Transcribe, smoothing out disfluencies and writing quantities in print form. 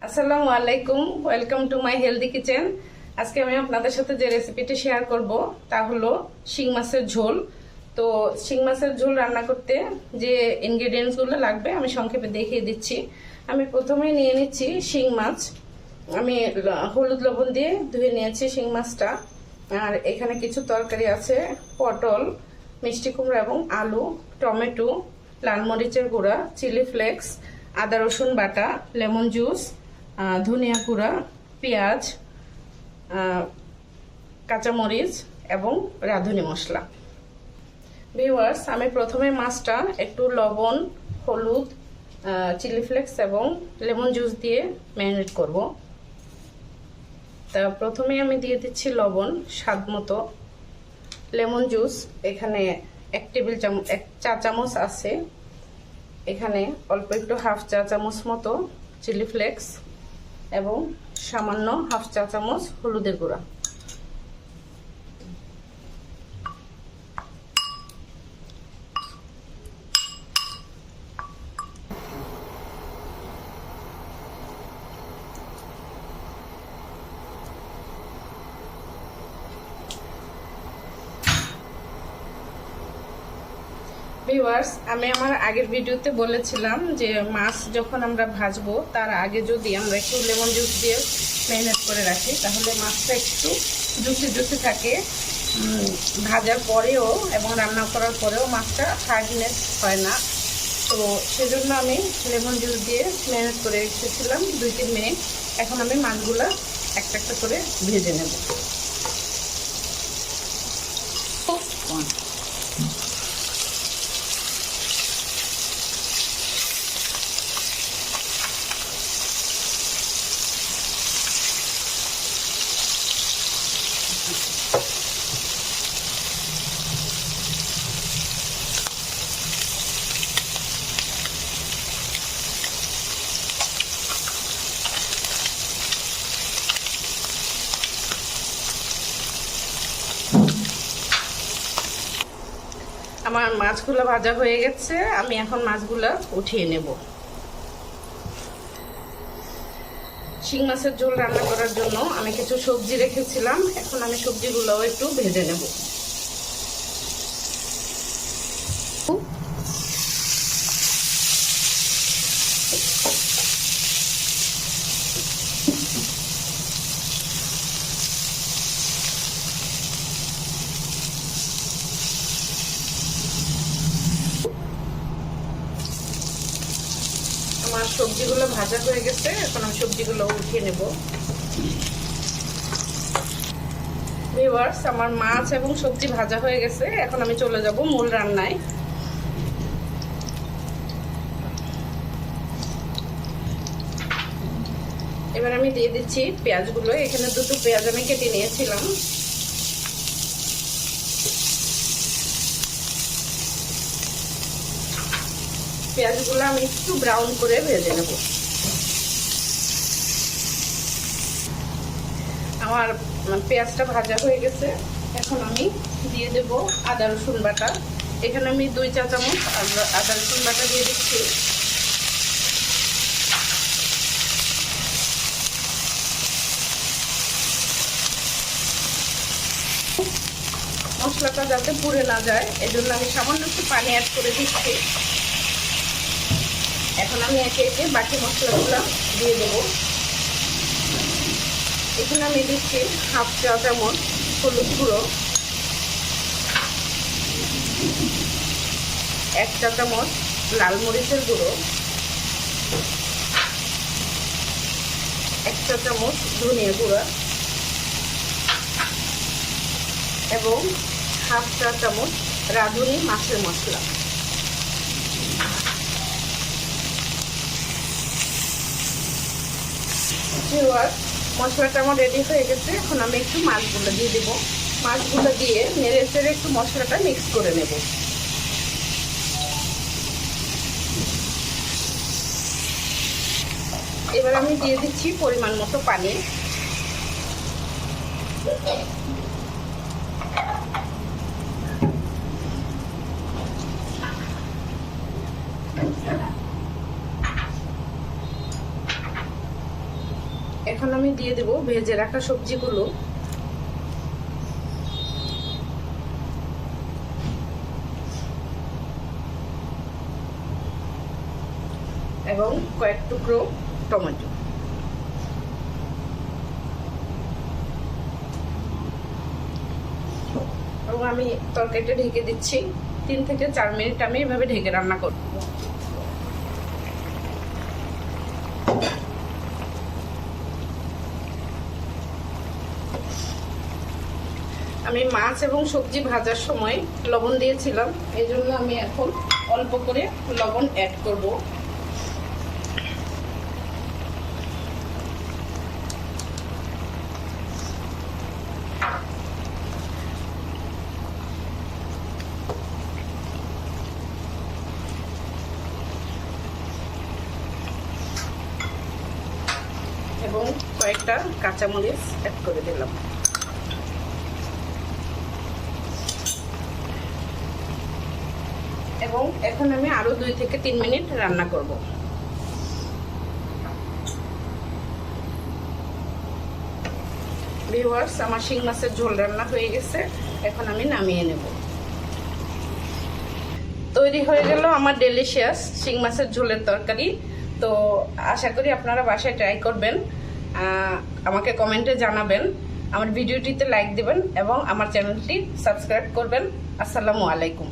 আসসালামু আলাইকুম, welcome to my healthy kitchen. আজকে আমি আপনাদের সাথে যে রেসিপিটি শেয়ার করব তা হলো শিং মাছের ঝোল। তো শিং মাছের ঝোল রান্না করতে যে ইনগ্রেডিয়েন্টসগুলো লাগবে আমি সংক্ষেপে দেখিয়ে দিচ্ছি। আমি প্রথমেই নিয়ে নিচ্ছি শিং মাছ। আমি হলুদ লবণ দিয়ে ধুয়ে নিয়েছি শিং মাছটা। আর এখানে কিছু তরকারি আছে, পটল, মিষ্টি কুমড়া এবং আলু, টমেটো, লাল মরিচের গুঁড়া, চিলি ফ্লেক্স, আদা রসুন বাটা, লেমন জুস, ধনিয়া গুঁড়া, পেঁয়াজ, কাঁচামরিচ এবং রাঁধুনি মশলা। ভিউয়ার্স, আমি প্রথমে মাছটা একটু লবণ, হলুদ, চিলি ফ্লেক্স এবং লেমন জুস দিয়ে ম্যারিনেট করব। তা প্রথমে আমি দিয়ে দিচ্ছি লবণ স্বাদ মতো, লেমন জুস এখানে 1 চা চামচ আছে, এখানে অল্প একটু হাফ চা চামচ মতো চিলি ফ্লেক্স এবং সামান্য হাফ চা চামচ হলুদের গুঁড়া। ভিউয়ার্স, আমি আমার আগের ভিডিওতে বলেছিলাম যে মাছ যখন আমরা ভাজবো তার আগে যদি আমরা একটু লেমন জুস দিয়ে ম্যারিনেট করে রাখি তাহলে মাছটা একটু জুসি জুসি থাকে। ভাজার পরেও এবং রান্না করার পরেও মাছটা হার্ডনেস হয় না। তো সেজন্য আমি লেমন জুস দিয়ে ম্যারিনেট করে রেখেছিলাম 2-3 মিনিট। এখন আমি মাছগুলা একটা একটা করে ভেজে নেব। আমার মাছগুলো ভাজা হয়ে গেছে, আমি এখন মাছগুলো উঠিয়ে নেব। শিং মাছের ঝোল রান্না করার জন্য আমি কিছু সবজি রেখেছিলাম, এখন আমি সবজিগুলোও একটু ভেজে নেব। আমার সবজিগুলো ভাজা হয়ে গেছে, এখন আমি সবজিগুলো উঠিয়ে নেব। ভিউয়ার্স, আমার মাছ এবং সবজি ভাজা হয়ে গেছে, এখন আমি চলে যাব মূল রান্নায়। এবার আমি দিয়ে দিচ্ছি পেঁয়াজগুলো। এখানে 2টো পেঁয়াজ আমি কেটে নিয়েছিলাম। পেঁয়াজগুলো আমি একটু ব্রাউন করে ভেজে নেব। আমার পেঁয়াজটা ভাজা হয়ে গেছে, এখন আমি দিয়ে দেব আদা রসুন বাটা। এখানে আমি 2 চা চামচ আদা রসুন বাটা দিয়ে দিচ্ছি। মশলাটা যাতে পুড়ে না যায় এজন্য আমি সামান্য একটু পানি অ্যাড করে দিচ্ছি। এখন আমি একে একে বাকি মশলাগুলো দিয়ে দেব। এখানে আমি দিচ্ছি হাফ চা চামচ হলুদ গুঁড়ো, 1 চা চামচ লাল মরিচের গুঁড়ো, 1 চা চামচ ধনিয়া গুঁড়া এবং হাফ চা চামচ রাঁধুনি মাছের মশলা। মশলাটা আমার রেডি হয়ে গেছে, এখন আমি একটু মাছগুলো দিয়ে দেবো। মাছগুলো দিয়ে নেড়ে চেড়ে একটু মশলাটা মিক্স করে নেব। এবার আমি দিয়ে দিচ্ছি পরিমাণ মতো পানি। এখন আমি দিয়ে দেব ভেজে রাখা সবজিগুলো। এবং কয়েক টুকরো টমেটো। এবং আমি তরকারিটা ঢেকে দিচ্ছি। 3 থেকে 4 মিনিট আমি এভাবে ঢেকে রান্না করব। আমি মাছ এবং সবজি ভাজার সময় লবণ দিয়েছিলাম, এই জন্য আমি এখন অল্প করে লবণ অ্যাড করব। এবং কয়েকটা কাঁচামরিচ অ্যাড করে দিলাম। এবং এখন আমি আরো 2 থেকে 3 মিনিট রান্না করব। ভিউয়ার্স, আমার শিং মাছের ঝোল রান্না হয়ে গেছে, এখন আমি নামিয়ে নেব। তৈরি হয়ে গেল আমার ডেলিশিয়াস শিং মাছের ঝোলের তরকারি। তো আশা করি আপনারা বাসায় ট্রাই করবেন, আমাকে কমেন্টে জানাবেন, আমার ভিডিওটিতে লাইক দিবেন এবং আমার চ্যানেলটি সাবস্ক্রাইব করবেন। আসসালামু আলাইকুম।